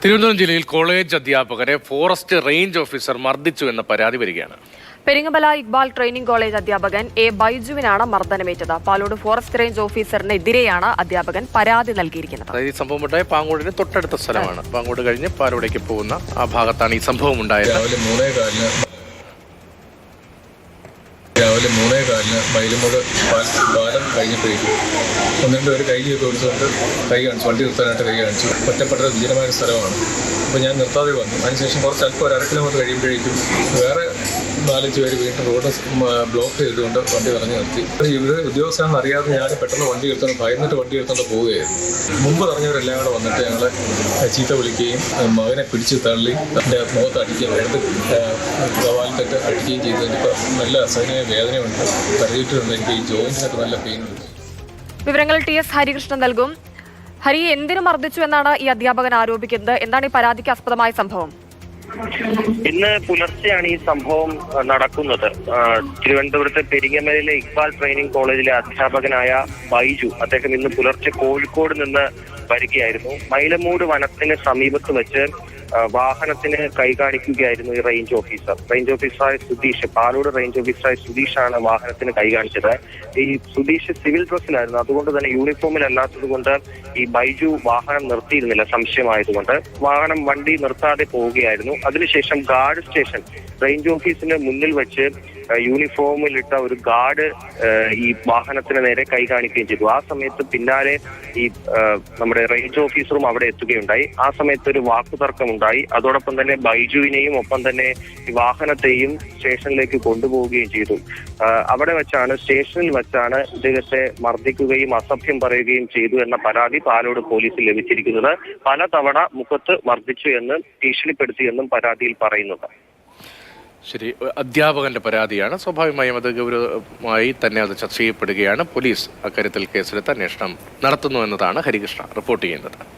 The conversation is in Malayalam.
തിരുവനന്തപുരം ജില്ലയിൽ കോളേജ് അധ്യാപകരെ ഫോറസ്റ്റ് റേഞ്ച് ഓഫീസർ മർദ്ദിച്ചു എന്ന പരാതി വരികയാണ്. പെരിങ്ങമല ഇക്ബാൽ ട്രെയിനിംഗ് കോളേജ് അധ്യാപകൻ എ ബൈജുവിനാണ് മർദ്ദനമേറ്റത്. പാലോട് ഫോറസ്റ്റ് റേഞ്ച് ഓഫീസറിനെതിരെയാണ് അധ്യാപകൻ പരാതി നൽകിയിരിക്കുന്നത്. ഈ സംഭവം ഉണ്ടായ പാങ്ങോടിന് തൊട്ടടുത്ത സ്ഥലമാണ്. പാങ്ങോട് കഴിഞ്ഞ് പാലോടേക്ക് പോകുന്ന ആ ഭാഗത്താണ് ഈ സംഭവം ഉണ്ടായത്. രാവിലെ 3:15 മയിലുമൂട് പാലം കഴിഞ്ഞപ്പോഴേക്കും ഒന്നിൻ്റെ ഒരു കൈ ഓടിച്ചുകൊണ്ട് കൈ കാണിച്ചു, വണ്ടി നിർത്താനായിട്ട് കൈ കാണിച്ചു. ഒറ്റപ്പെട്ട വിജനമായ സ്ഥലമാണ്. അപ്പോൾ ഞാൻ നിർത്താതെ വന്നു. അതിനുശേഷം കുറച്ച് അല്പം ഒരു 1/2 കിലോമീറ്റർ കഴിയുമ്പോഴേക്കും വേറെ 4-5 പേര് വീണ്ടും റോഡ് ബ്ലോക്ക് ചെയ്തുകൊണ്ട് വണ്ടി പറഞ്ഞു നിർത്തി. ഇവർ ഉദ്യോഗസ്ഥരെന്ന് അറിയാതെ ഞാൻ പെട്ടെന്ന് വണ്ടി എടുത്തോണ്ട് ഭയന്നിട്ട് വണ്ടി എടുത്തോണ്ട് പോവുകയായിരുന്നു. മുമ്പ് പറഞ്ഞവരെല്ലാം കൂടെ വന്നിട്ട് ഞങ്ങളെ ചീത്ത വിളിക്കുകയും മകനെ പിടിച്ച് തള്ളി എൻ്റെ മുഖത്ത് അടിക്കുകയും എടുത്ത് കവാലിട്ട് അടിക്കുകയും ചെയ്തു. എനിക്ക് നല്ല അസഹനീയ വേദനയുണ്ട്, കരുതിയിട്ടുണ്ട്. എനിക്ക് ഈ ജോയിൻറ്റിനൊക്കെ നല്ല പെയിനുണ്ട്. വിവരങ്ങൾ TS ഹരികൃഷ്ണൻ നൽകും. ഹരി, എന്തിനു മർദ്ദിച്ചു എന്നാണ് ഈ അധ്യാപകൻ ആരോപിക്കുന്നത്? എന്താണ് ഈ പരാതിക്ക് ആസ്പദമായ സംഭവം? ഇന്ന് പുലർച്ചെയാണ് ഈ സംഭവം നടക്കുന്നത്. തിരുവനന്തപുരത്തെ പെരിങ്ങമലയിലെ ഇക്ബാൽ ട്രെയിനിംഗ് കോളേജിലെ അധ്യാപകനായ ബൈജു, അദ്ദേഹം ഇന്ന് പുലർച്ചെ കോഴിക്കോട് നിന്ന് വരികയായിരുന്നു. മൈലമൂട് വനത്തിന് സമീപത്ത് വെച്ച് വാഹനത്തിന് കൈ കാണിക്കുകയായിരുന്നു ഈ റേഞ്ച് ഓഫീസറായ സുധീഷ്. പാലോട് റേഞ്ച് ഓഫീസറായ സുധീഷാണ് വാഹനത്തിന് കൈ കാണിച്ചത്. ഈ സുധീഷ് സിവിൽ ഡ്രസ്സിലായിരുന്നു. അതുകൊണ്ട് തന്നെ യൂണിഫോമിലല്ലാത്തത് കൊണ്ട് ഈ ബൈജു വാഹനം നിർത്തിയിരുന്നില്ല, സംശയമായതുകൊണ്ട്. വണ്ടി നിർത്താതെ പോവുകയായിരുന്നു. അതിനുശേഷം ഗാർഡ് സ്റ്റേഷൻ റേഞ്ച് ഓഫീസിന് മുന്നിൽ വെച്ച് യൂണിഫോമിലിട്ട ഒരു ഗാർഡ് ഈ വാഹനത്തിന് നേരെ കൈ കാണിക്കുകയും ചെയ്തു. ആ സമയത്ത് പിന്നാലെ ഈ നമ്മുടെ റേഞ്ച് ഓഫീസറും അവിടെ എത്തുകയുണ്ടായി. ആ സമയത്ത് ഒരു വാക്കുതർക്കം ഉണ്ടായി. അതോടൊപ്പം തന്നെ ബൈജുവിനെയും ഒപ്പം തന്നെ ഈ വാഹനത്തെയും സ്റ്റേഷനിലേക്ക് കൊണ്ടുപോവുകയും ചെയ്തു. സ്റ്റേഷനിൽ വെച്ചാണ് ഇദ്ദേഹത്തെ മർദ്ദിക്കുകയും അസഭ്യം പറയുകയും ചെയ്തു എന്ന പരാതി പാലോട് പോലീസിൽ ലഭിച്ചിരിക്കുന്നത്. പലതവണ മുഖത്ത് മർദ്ദിച്ചു എന്ന് ഭീഷണിപ്പെടുത്തിയെന്നും പരാതിയിൽ പറയുന്നുണ്ട്. ശരി, അധ്യാപകന്റെ പരാതിയാണ്. സ്വാഭാവികമായും അത് ഗൗരവമായി തന്നെ അത് ചർച്ച ചെയ്യപ്പെടുകയാണ്. പോലീസ് അക്കാര്യത്തിൽ കേസെടുത്ത് അന്വേഷണം നടത്തുന്നു എന്നതാണ് ഹരികൃഷ്ണ റിപ്പോർട്ട് ചെയ്യുന്നത്.